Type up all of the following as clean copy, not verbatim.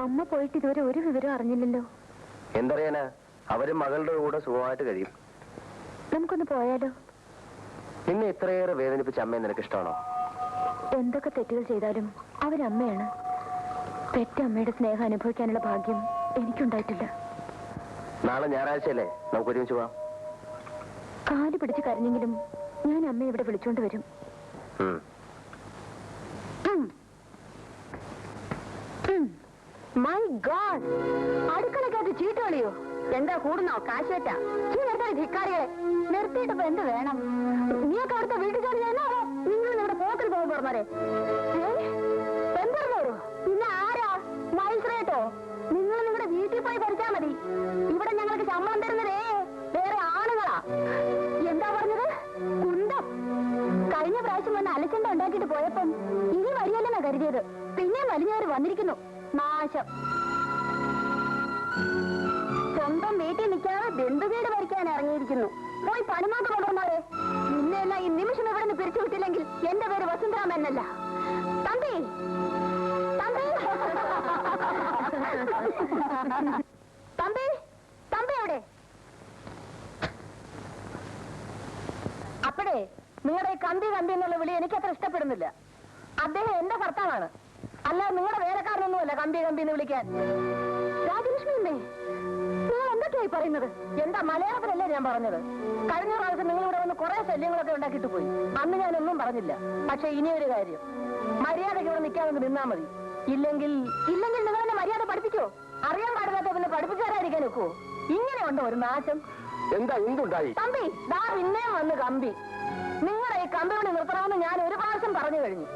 അമ്മ പോയിട്ട് ഇതുവരെ ഒരു വിവരം അറിഞ്ഞില്ലല്ലോ. എന്തറിയാനാ, അവരും മകളുടെ കൂടെ സുഖമായിട്ട് കഴിയും. നമുക്കൊന്ന് പോയാലോ? നിന്നെ ഇത്രയേറെ വേദനിപ്പിച്ച അമ്മയെ നിനക്ക് ഇഷ്ടമാണോ? എന്തൊക്കെ തെറ്റുകൾ ചെയ്താലും അവരമ്മയാണ്. പെറ്റമ്മയുടെ സ്നേഹം അനുഭവിക്കാനുള്ള ഭാഗ്യം എനിക്കുണ്ടായിട്ടില്ല. നാളെ ഞായറാഴ്ചയല്ലേ, നമുക്ക് ഒരുമിച്ച് പോവാം. കാല് പിടിച്ച് കരഞ്ഞെങ്കിലും ഞാൻ അമ്മയെ ഇവിടെ വിളിച്ചോണ്ട് വരും. മൈ ഗോഡ്, അടുക്കളക്കകത്ത് ചീട്ട് കളിയോ? എന്താ കൂടുന്നോ? കാശേറ്റാ നിർത്താൻ ധിക്കാരികളെ നിർത്തിയിട്ടപ്പോ എന്ത് വേണം? നീയൊക്കെ അവിടുത്തെ വീട്ടിൽ ജോലി ചെയ്യുന്നാണോ? നിങ്ങൾ നിങ്ങളുടെ പോക്കിൽ പോകും പറഞ്ഞേ. എന്താണോ? പിന്നെ ആരാ? മത്സരേട്ടോ? നിങ്ങൾ നിങ്ങളുടെ വീട്ടിൽ പോയി ഭരിച്ചാ മതി. ഇവിടെ ഞങ്ങൾക്ക് ശമ്പളം തരുന്നതേ വേറെ ആണുങ്ങളാ. എന്താ പറഞ്ഞത്? കുന്തം. കഴിഞ്ഞ പ്രാവശ്യം വന്ന് അലച്ചണ്ട ഉണ്ടാക്കിയിട്ട് പോയപ്പം ഇനി വരികയല്ലെന്നാ കരുതിയത്. പിന്നെ വലിഞ്ഞവര് വന്നിരിക്കുന്നു. നാശം. സ്വന്തം വീട്ടിൽ നിൽക്കാതെ ബന്ധുവീട് ഭരിക്കാൻ ഇറങ്ങിയിരിക്കുന്നു. പോയി പണിമാക്ക് കൊണ്ടുവന്നാലേ. നിന്നെല്ലാം ഈ നിമിഷം ഇവിടെ നിന്ന് പിരിച്ചു വിട്ടില്ലെങ്കിൽ എന്റെ പേര് വസുന്ധരാമ എന്നല്ല. തമ്പി തമ്പി തമ്പി തമ്പി എവിടെ? അപ്പോഴേ നിങ്ങളുടെ ഈ കമ്പി കമ്പി എന്നുള്ള വിളി എനിക്കത്ര ഇഷ്ടപ്പെടുന്നില്ല. അദ്ദേഹം എന്റെ ഭർത്താവാണ്, അല്ല നിങ്ങളുടെ വേലക്കാരനൊന്നുമല്ല കമ്പി കമ്പി എന്ന് വിളിക്കാൻ. രാജലക്ഷ്മി അമ്മേ, നിങ്ങൾ എന്തൊക്കെയായി പറയുന്നത്? എന്താ മലയാളത്തിലല്ലേ ഞാൻ പറഞ്ഞത്? കഴിഞ്ഞ പ്രാവശ്യം നിങ്ങളിവിടെ വന്ന് കുറെ ശല്യങ്ങളൊക്കെ ഉണ്ടാക്കിയിട്ട് പോയി. അന്ന് ഞാനൊന്നും പറഞ്ഞില്ല. പക്ഷെ ഇനിയൊരു കാര്യം, മര്യാദയ്ക്ക് ഇവിടെ നിൽക്കാമെന്ന് നിന്നാ മതി. ഇല്ലെങ്കിൽ നിങ്ങൾ എന്നെ മര്യാദ പഠിപ്പിക്കോ? അറിയാൻ പാടില്ലാത്ത പിന്നെ പഠിപ്പിച്ചാരായിരിക്കാൻ വെക്കുവോ? ഇങ്ങനെ ഉണ്ടോ ഒരു നാശം? എന്താ എന്തുണ്ടായി? തമ്പി ദാ പിന്നെയും വന്ന് കമ്പി. നിങ്ങളെ ഈ കമ്പി വിളി നിർത്തണമെന്ന് ഞാൻ ഒരു പ്രാവശ്യം പറഞ്ഞു കഴിഞ്ഞു.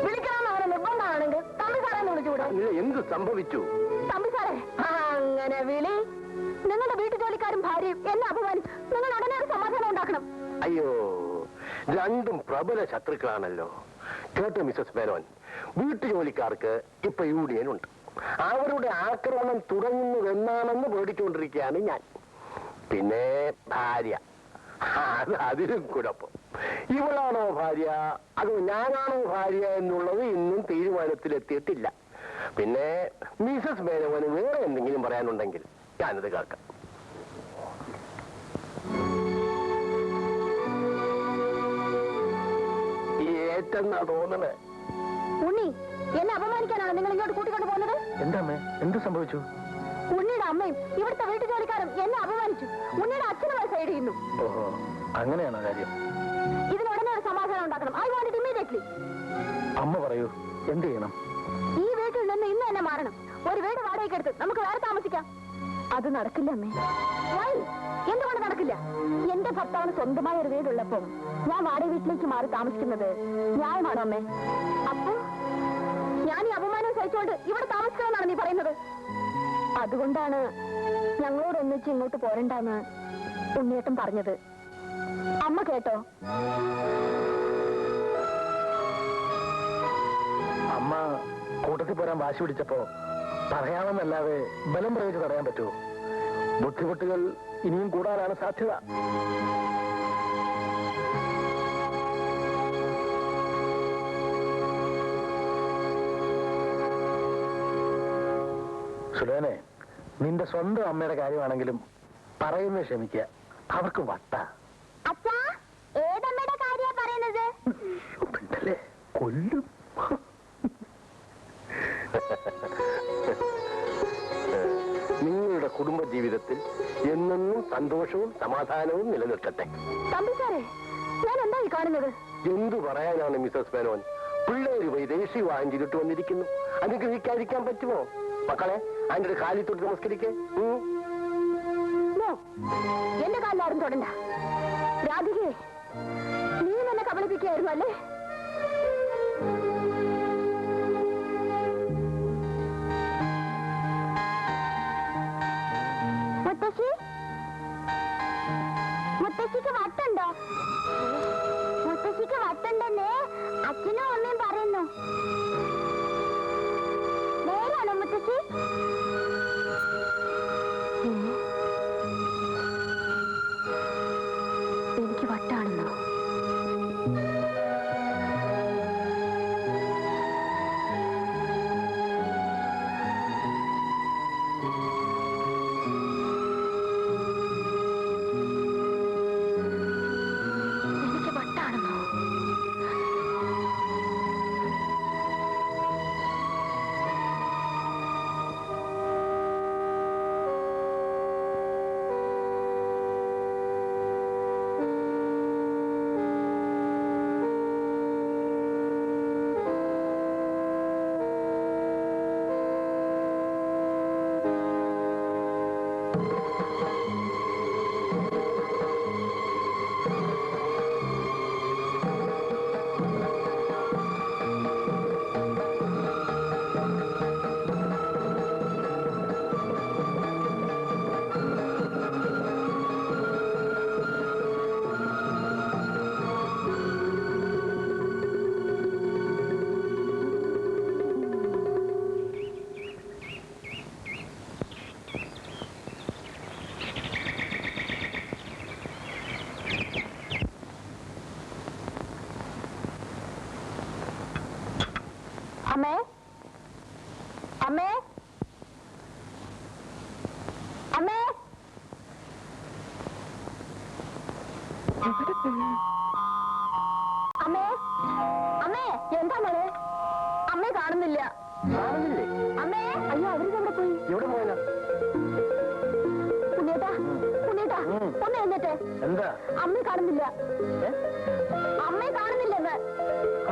വിളിക്കണമെന്ന് അവരെ നിർബന്ധമാണെങ്കിൽ തമ്പി സാറേ എന്ന് വിളിച്ചുകൂടെ? എന്ത് സംഭവിച്ചു? തമ്പി സാറേ, അങ്ങനെ വിളി. നിങ്ങളുടെ വീട്ടു ജോലിക്കാരും ഭാര്യയും എന്നെ അപമാനിച്ചു. നിങ്ങൾ ഉടനെ ഒരു സമാധാനം ഉണ്ടാക്കണം. അയ്യോ, രണ്ടും പ്രബല ശത്രുക്കളാണല്ലോ. കേട്ടോ മിസസ് മേനോൻ, വീട്ടുജോലിക്കാർക്ക് ഇപ്പൊ യൂണിയൻ ഉണ്ട്. അവരുടെ ആക്രമണം തുടങ്ങുന്നതെന്നാണെന്ന് പേടിച്ചുകൊണ്ടിരിക്കുകയാണ് ഞാൻ. പിന്നെ ഭാര്യ, അതിലും കുഴപ്പം. ഇവളാണോ ഭാര്യ അതോ ഞാനാണോ ഭാര്യ എന്നുള്ളത് ഇന്നും തീരുമാനത്തിലെത്തിയിട്ടില്ല. പിന്നെ മിസസ് മേനോന് വേറെ എന്തെങ്കിലും പറയാനുണ്ടെങ്കിൽ ഞാനത് കേൾക്കാം. ഏറ്റെന്നാ തോന്നണേ. ഉണ്ണി, എന്നെ അപമാനിക്കാനാണ് നിങ്ങൾ ഇങ്ങോട്ട് കൂട്ടിക്കൊണ്ട് പോകുന്നത്? എന്താ എന്ത് സംഭവിച്ചു? ഉണ്ണിയുടെ അമ്മയും ഇവിടുത്തെ വീട്ടു ജോലിക്കാരും എന്നെ അപമാനിച്ചു. ഉണ്ണിയുടെ അച്ഛനുമായി സൈഡ് ചെയ്യുന്നു. ഓഹോ, അങ്ങനെയാണോ കാര്യം? ഇതിനുടനെ ഒരു സമാധാനം ഉണ്ടാക്കണം. I want it immediately. അമ്മ പറയൂ, എന്ത് ചെയ്യണം? ഈ വീട്ടിൽ നിന്ന് ഇന്ന് തന്നെ മാറണം. ഒരു വീട് വാടകയ്ക്ക് എടുത്ത് നമുക്ക് വേറെ താമസിക്കാം. അത് നടക്കില്ല അമ്മേ. എന്തുകൊണ്ട് നടക്കില്ല? എന്റെ ഭർത്താവിന് സ്വന്തമായ ഒരു വീടുള്ളപ്പോ ഞാൻ വാടക വീട്ടിലേക്ക് മാറി താമസിക്കുന്നത് ന്യായമാണോ അമ്മേ? അപ്പൊ ഞാൻ ഈ അപമാനം സഹിച്ചുകൊണ്ട് ഇവിടെ താമസിക്കണമെന്നാണ് നീ പറയുന്നത്? അതുകൊണ്ടാണ് ഞങ്ങളോട് ഒന്നിച്ച് ഇങ്ങോട്ട് പോരണ്ടെന്ന് ഉണ്ണിയേട്ടൻ പറഞ്ഞത്. അമ്മ കേട്ടോ? അമ്മ കൂട്ടത്തിൽ പോരാൻ വാശി പിടിച്ചപ്പോ പറയാമെന്നല്ലാതെ ബലം പ്രയോഗിച്ച് തടയാൻ പറ്റുമോ? ബുദ്ധിമുട്ടുകൾ ഇനിയും കൂടാനാണ് സാധ്യത. സുലേനെ, നിന്റെ സ്വന്തം അമ്മയുടെ കാര്യമാണെങ്കിലും പറയുന്നത് ക്ഷമിക്കുക. അവർക്ക് വട്ട. ഏതമ്മയുടെ കാര്യ പറയുന്നത്? കൊല്ലും. നിങ്ങളുടെ കുടുംബ ജീവിതത്തിൽ എന്നെന്നും സന്തോഷവും സമാധാനവും നിലനിൽക്കട്ടെ. തമ്പി സാറേ, ഞാൻ എന്തായി കാണുന്നത്? എന്തു പറയാനാണ് മിസസ് മേനോൻ? പിള്ളേര് വൈദേശിക വാങ്ങിച്ചിട്ട് വന്നിരിക്കുന്നു. അനുഗ്രഹിക്കാതിരിക്കാൻ പറ്റുമോ? മക്കളെ, അതിന്റെ കാലിൽ തൊട്ട് നമസ്കരിക്കേ. എന്റെ കാലിലാരും തൊടണ്ട. രാധികേ, നീ എന്നെ കബളിപ്പിക്കുകയായിരുന്നു അല്ലേ? മുത്തശ്ശി, മുത്തശ്ശിക്ക് വട്ടുണ്ടോ? മുത്തശ്ശിക്ക് വട്ടുണ്ടെന്ന് അച്ഛനും അമ്മയും പറയുന്നു. നേരാണോ മുത്തശ്ശി? എനിക്ക് വട്ടാണെന്നോ? അമ്മേ അമ്മേ അമ്മേ അമ്മേ അമ്മേ എന്താ മോളെ അമ്മയെ കാണുന്നില്ല കാണുന്നില്ലേ? അമ്മേ അയ്യോ അവർക്ക് എവിടെ പോയി എവിടെ പോയാ? ഉണ്ണേട്ടാ ഉണ്ണേട്ടാ ഒന്ന് എന്നിട്ടേ എന്താ? അമ്മയെ കാണുന്നില്ല അമ്മയെ കാണുന്നില്ലെന്ന്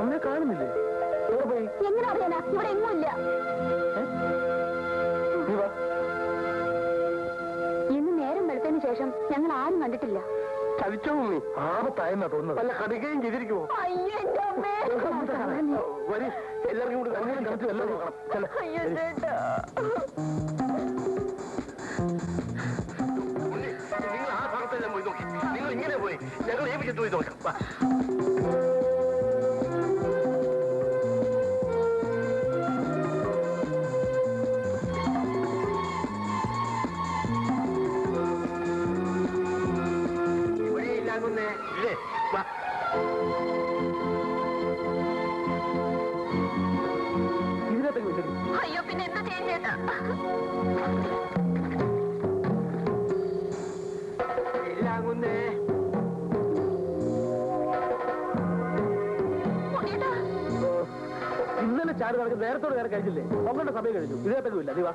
അമ്മയെ കാണുന്നില്ലേ? എവിടെ പോയി? എങ്ങനെ അറിയാനാ ഇവിടെ എങ്ങും ഇല്ല നീ വാ. ഇന്ന് നേരം വെളുത്തതിന് ശേഷം ഞങ്ങൾ ആരും കണ്ടിട്ടില്ല ചതിച്ചോ മമ്മി? ആപത്തായെന്നാ തോന്നുന്നത്. അല്ല കടുകയും ചെയ്തിരിക്കുമോ? അയ്യോ എന്റെ അമ്മേ വരി, എല്ലാവർക്കും കൂടി കണ്ണും കളിച്ചു എല്ലാം നോക്കണം. ചെല്ല്. അയ്യോ ചേട്ടാ നിങ്ങൾ ആ ഭാഗത്തെല്ലാം പോയി നോക്കി. നിങ്ങൾ ഇങ്ങനെ പോയി ഞങ്ങൾ ഏൽപ്പിച്ചിട്ട് പോയി നോക്കാം. വാ. ഇവിടെ ഇല്ലാകുന്നേ ഇല്ലേ? വാ. ഇതിനകത്തേക്ക് വെച്ചിട്ട് അയ്യോ പിന്നെ എന്താ ചെയ്യാൻ ചേട്ടാ ഇല്ലാകുന്നേ. ഉണ്ണേട്ടാ ഇന്നലെ ചാറ് കണക്ക് നേരത്തോട് നേരെ കഴിച്ചില്ലേ? പൊങ്ങേണ്ട സമയം കഴിഞ്ഞു. ഇതിനകത്തേക്കും ഇല്ല. നീ വാ.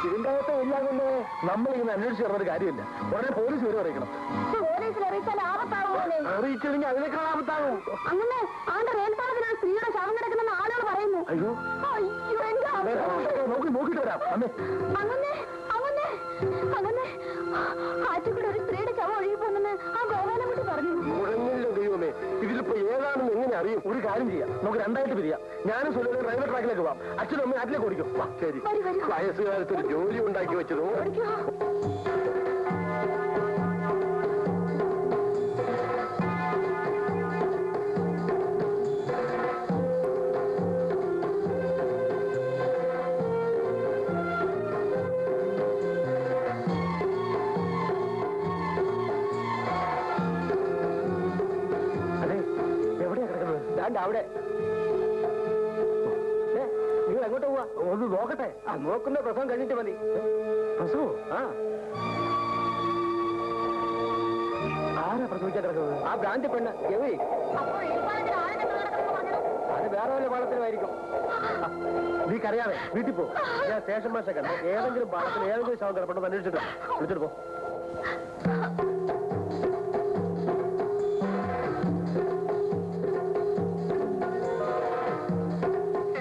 ഇതിന്റെ അകത്ത് ഇല്ലാകുന്നേ. നമ്മളിങ്ങനെ അന്വേഷിച്ച് പറഞ്ഞൊരു കാര്യമില്ല. ഉടനെ പോലീസ് വരെ അറിയിക്കണം. പോലീസിൽ അറിയിച്ചാൽ ആപത്താവുമല്ലേ അറിയിച്ചില്ലെങ്കിൽ അതിനേക്കാൾ ആപത്താകും. അങ്ങനെ ആണ്ട് റേൽപ്പാളത്തിനാണ് സ്ത്രീയുടെ ശവം കിടക്കുന്ന ആളുകൾ പറയുന്നു അയ്യോ, അയ്യോ എന്റെ നോക്കിട്ട് വരാം. അമ്മേ, അങ്ങനെ അങ്ങനെ അങ്ങനെ ആറ്റുകൂടെ ഒരു സ്ത്രീയുടെ ശവം ഒഴുകി പോകുന്നെന്ന് ആ ഗോപാലൻകുട്ടി പറഞ്ഞു മുഴങ്ങില്ല ദൈവമേ. ഇതിലിപ്പോ ഏതാണെന്ന് എങ്ങനെ അറിയും? ഒരു കാര്യം ചെയ്യാം, നമുക്ക് രണ്ടായിട്ട് പിരിയാം. ഞാനും സുലഭ റെയിൽവേ ട്രാക്കിലേക്ക് പോവാം. അച്ഛനും അമ്മയും നാട്ടിലേക്ക് ഓടിക്കും. ശരി. വയസ്സുകാലത്ത് ഒരു ജോലി ഉണ്ടാക്കി വെച്ചതോ. അതെ, എവിടെയാ കിടക്കുന്നത്? ദാണ്ട അവിടെ. നിങ്ങൾ എങ്ങോട്ട് പോവാ? ഒന്ന് നോക്കട്ടെ. ആ നോക്കുന്ന പ്രസവം കഴിഞ്ഞിട്ട് മതി. പ്രസവോ? ആ. ആരാ പ്രസവിക്കാൻ കിടക്കുന്നത്? ആ ഭ്രാന്തി പെണ്ണ് എവി. അത് വേറെ വല്ല പാളത്തിലുമായിരിക്കും. നീ കരയാതെ വീട്ടിൽ പോ. ഞാൻ സ്റ്റേഷൻ മാഷെ കണ്ടു. ഏതെങ്കിലും പാളത്തിൽ ഏതെങ്കിലും ശവം കിടപ്പുണ്ടോ അന്വേഷിച്ചിട്ട് വിളിച്ചിട്ട് പോ.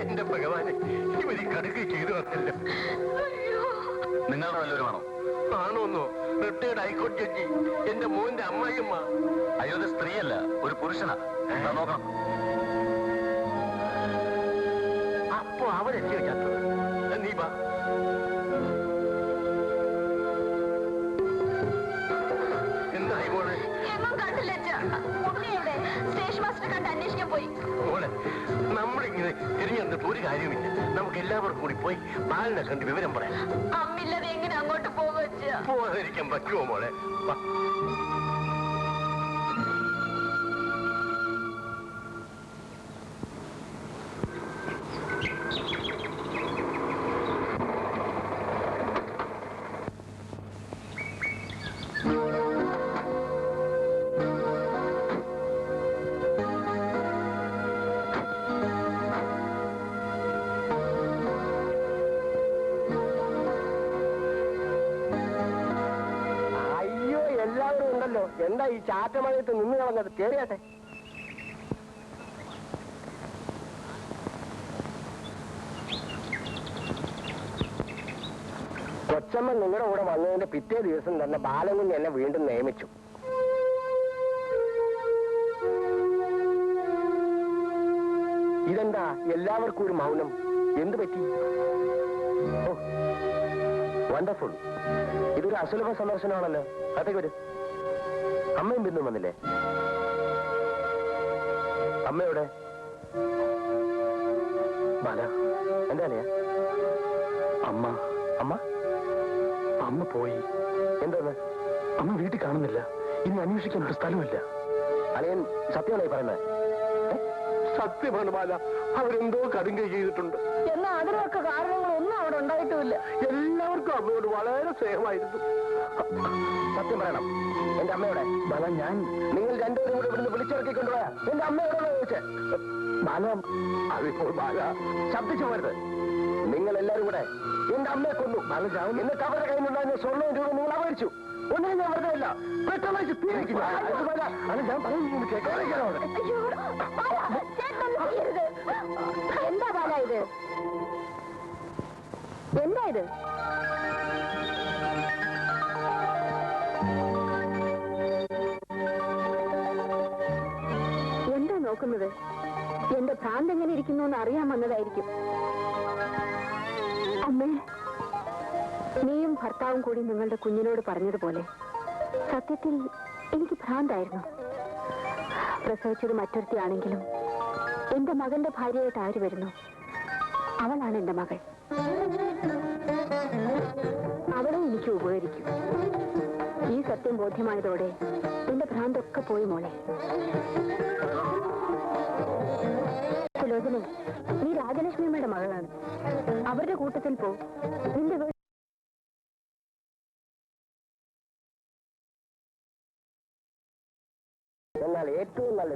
എന്റെ ഭഗവാനെ, ഇവര് കടുകി ചെയ്തു വന്നില്ല. നിങ്ങളുടെ വല്ലവരുമാണോ? ആണോന്നോ? റിട്ടയർഡ് ഹൈക്കോടതി ജഡ്ജി, എന്റെ മോന്റെ അമ്മായിയമ്മ. അയ്യോ, ഇത് സ്ത്രീയല്ല, ഒരു പുരുഷനാ. എന്താ നോക്കണം. അപ്പൊ അവരെത്തിയോ ചത്തത്? നീ വാ. എന്തായി മോളെ? എങ്ങും കണ്ടില്ല ഉണ്ണിയുടെ സ്റ്റേഷൻ മാസ്റ്റർ കണ്ട് അന്വേഷിക്കാൻ പോയി മോളെ, നമ്മളിങ്ങനെ തിരിഞ്ഞെന്നിട്ട് ഒരു കാര്യമില്ല. നമുക്ക് എല്ലാവർക്കും കൂടി പോയി ബാലിനെ കണ്ട് വിവരം പറയാം. അമ്മില്ലാതെ എങ്ങനെ അങ്ങോട്ട് പോകാ പോകാതിരിക്കാൻ പറ്റുമോ മോളെ? വാ. എല്ലാവരും ഉണ്ടല്ലോ. എന്താ ഈ ചാറ്റമഴയത്ത് നിന്ന് കളഞ്ഞത്? കേറിയാട്ടെ. കൊച്ചമ്മ നിങ്ങളുടെ കൂടെ വന്നതിന്റെ പിറ്റേ ദിവസം തന്നെ ബാലകുഞ്ഞ് എന്നെ വീണ്ടും നിയമിച്ചു. ഇതെന്താ എല്ലാവർക്കും ഒരു മൗനം? എന്ത് പറ്റി? വണ്ടർഫുൾ. ഇതൊരു അസുലഭ സന്ദർശനമാണല്ലോ. അതേക്ക് വരും. അമ്മയും ബിന്ദു വന്നില്ലേ? അമ്മയോടെ ബാല എന്താ അല്ലയാ? അമ്മ അമ്മ അമ്മ പോയി. എന്താന്ന്? അമ്മ വീട്ടിൽ കാണുന്നില്ല. ഇനി അന്വേഷിക്കാൻ ഒരു സ്ഥലമില്ല. അളിയൻ സത്യമാണോ പറയുന്നത്? സത്യമാണ് ബാല. അവരെന്തോ കടുങ്കൈ ചെയ്തിട്ടുണ്ട്. എന്നാ അതിനൊക്കെ കാരണങ്ങളൊന്നും അവിടെ ഉണ്ടായിട്ടുമില്ല. എല്ലാവർക്കും അമ്മയോട് വളരെ സ്നേഹമായിരുന്നു. സത്യം പറയണം. എന്റെ അമ്മയോടെ ബാല, ഞാൻ നിങ്ങൾ രണ്ടുപേരും കൂടെ ഇവിടുന്ന് വിളിച്ചിറക്കിക്കൊണ്ടുപോയാ എന്റെ അമ്മയോടാണ് ചോദിച്ചത്. ബാല, അതിപ്പോൾ ബാല ശബ്ദിച്ചു പോരുത്. നിങ്ങൾ എല്ലാവരും കൂടെ എന്റെ അമ്മയെ കൊന്നു. ബാല, എന്നിട്ട് അവരുടെ കയ്യിലുണ്ടായിരുന്ന സ്വർണ്ണവും രൂപ നിങ്ങൾ അപകരിച്ചു. ഒന്നിനും ഞാൻ വെറുതെ ഇല്ല. പെട്ടെന്ന് ഞാൻ പറയുന്നത് കേൾക്കാനോട്. എന്താ ബാല ഇത്? എന്താ ഇത്? എന്താ നോക്കുന്നത്? എന്റെ ഭ്രാന്ത് എങ്ങനെ ഇരിക്കുന്നു എന്ന് അറിയാൻ വന്നതായിരിക്കും. അമ്മേ, നീയും ഭർത്താവും കൂടി നിങ്ങളുടെ കുഞ്ഞിനോട് പറഞ്ഞതുപോലെ സത്യത്തിൽ എനിക്ക് ഭ്രാന്തായിരുന്നു. പ്രസവിച്ചത് മറ്റൊരുത്തിയാണെങ്കിലും എന്റെ മകന്റെ ഭാര്യയായിട്ട് ആര് വരുന്നു? അവളാണ് എന്റെ മകൾ. അവളെ എനിക്ക് ഉപകരിക്കും. ഈ സത്യം ബോധ്യമായതോടെ എന്റെ ഭ്രാന്തൊക്കെ പോയി മോളെ. സുലോചനെ, നീ രാജലക്ഷ്മിയമ്മയുടെ മകളാണ്. അവരുടെ കൂട്ടത്തിൽ പോ. നിന്റെ എന്നാൽ ഏറ്റവും നല്ല